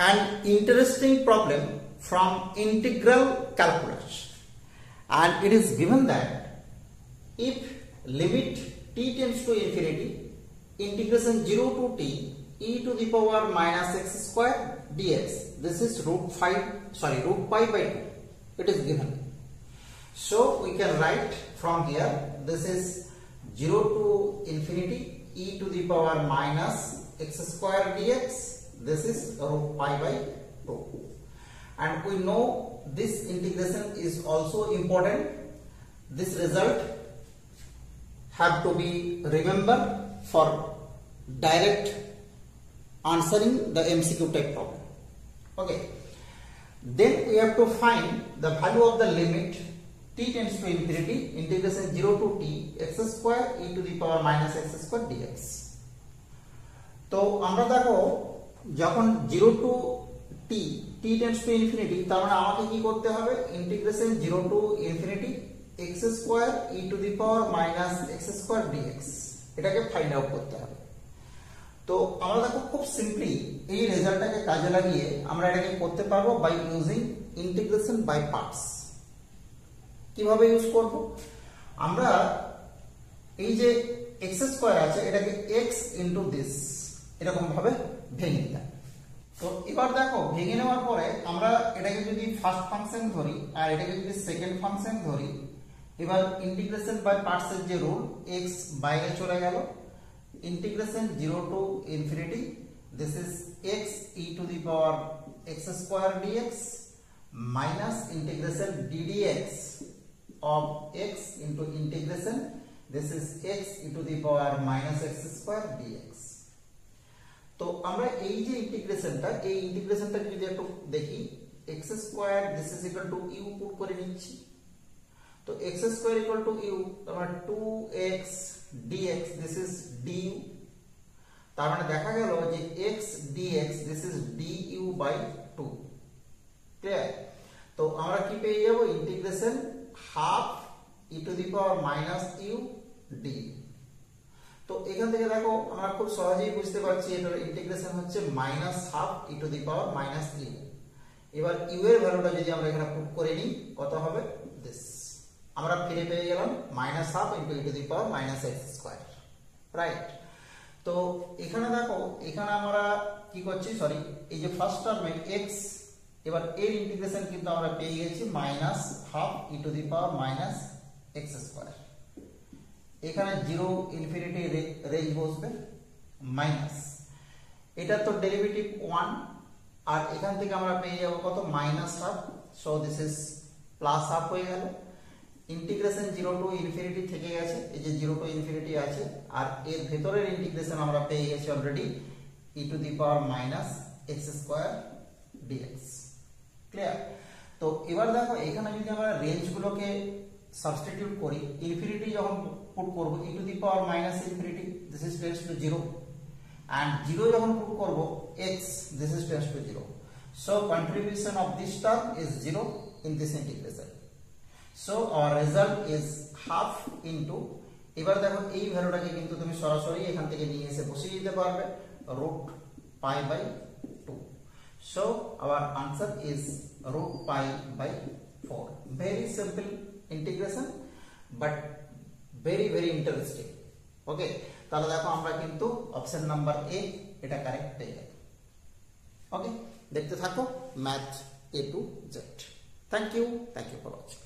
an interesting problem from integral calculus, and it is given that if limit t tends to infinity, integration 0 to t e to the power minus x square dx, this is root pi by 2, it is given. So we can write from here, this is 0 to infinity e to the power minus x square dx, this is root pi by 2, and we know this integration is also important. This result have to be remembered for direct answering the MCQ type problem. Okay, then we have to find the value of the limit t tends to infinity, integration 0 to t x square e to the power minus x square dx. তো আমরা দেখো যখন 0 to t tends to infinity, তার মানে আমাকে কি করতে হবে, integration 0 to infinity x square e to the power minus x square dx, এটাকে ফাইন্ড আউট করতে হবে। তো আমরা দেখো খুব সিম্পলি এই রেজাল্টটাকে কাজে লাগিয়ে আমরা এটাকে করতে পারবো by using integration by parts. কিভাবে ইউজ করব, আমরা এই যে x স্কয়ার আছে এটাকে x ইনটু দিস এরকম ভাবে ভেঙে দিলাম। তো এবার দেখো ভেঙে নেওয়ার পরে আমরা এটাকে যদি ফার্স্ট ফাংশন ধরি আর এটাকে যদি সেকেন্ড ফাংশন ধরি, এবার ইন্টিগ্রেশন বাই পার্টস এর যে রুল, x বাইরে চলে গেল, integration 0 to infinity, this is x e to the power x square dx minus integration ddx of x into integration, this is x e to the power minus x square dx. তো আমরা এই যে ইন্টিগ্রেশনটা, এই ইন্টিগ্রেশনটা যদি একটু দেখি, x square this is equal to u put করে নিচ্ছি। তো x square equal to u, তার 2x dx this is du, তার মানে দেখা গেল যে x dx this is du by 2, clear? তো আমরা কি পেয়ে যাব, integration half e to the power minus u du। তো এখান থেকে দেখো আমরা খুব সহজেই বুঝতে পারছি এটার ইন্টিগ্রেশন হচ্ছে minus half e to the power minus u। এবার u এর ভ্যালুটা যদি আমরা এখানে পুট করে নিই, কত হবে, দিস আমরা ফিরে পেয়ে গেলাম minus half into e to the power minus x square, right? তো এখানে দেখো এখানে আমরা কি করছি, সরি এই যে ফার্স্ট টার্মে x, এবার এর ইন্টিগ্রেশন কিন্তু আমরা পেয়ে গেছি minus half e to the power minus x square. এখানে 0 ইনফিনিটি রেঞ্জ বসবে মাইনাস, এটা তো ডেরিভেটিভ 1, আর এখান থেকে আমরা পেয়ে যাব কত, minus half, so this is plus half হয়ে গেল। ইন্টিগ্রেশন 0 টু ইনফিনিটি থেকে গেছে, এই যে 0 টু ইনফিনিটি আছে, আর এর ভেতরের ইন্টিগ্রেশন আমরা পেয়ে গেছি already e to the power minus x square dx, clear? তো এবার দেখো এখানে যদি আমরা রেঞ্জগুলোকে সাবস্টিটিউট করি, ইনফিনিটি যখন পুট করব e to the power minus infinity this is tends to 0, and 0 যখন পুট করব x this is tends to 0, so contribution of this term is 0 in this integration, so our result is half into, এবার দেখো এই ভ্যালুটাকে কিন্তু তুমি সরাসরি এখান থেকে নিয়ে এসে বসিয়ে দিতে পারবে, root pi by 2, so our answer is root pi by 4. Very simple integration but very interesting. Okay, তাহলে দেখো আমরা কিন্তু অপশন নাম্বার এ এটা কারেক্ট পেয়ে গেল। ওকে, দেখতে থাকো math A to Z. Thank you for watching.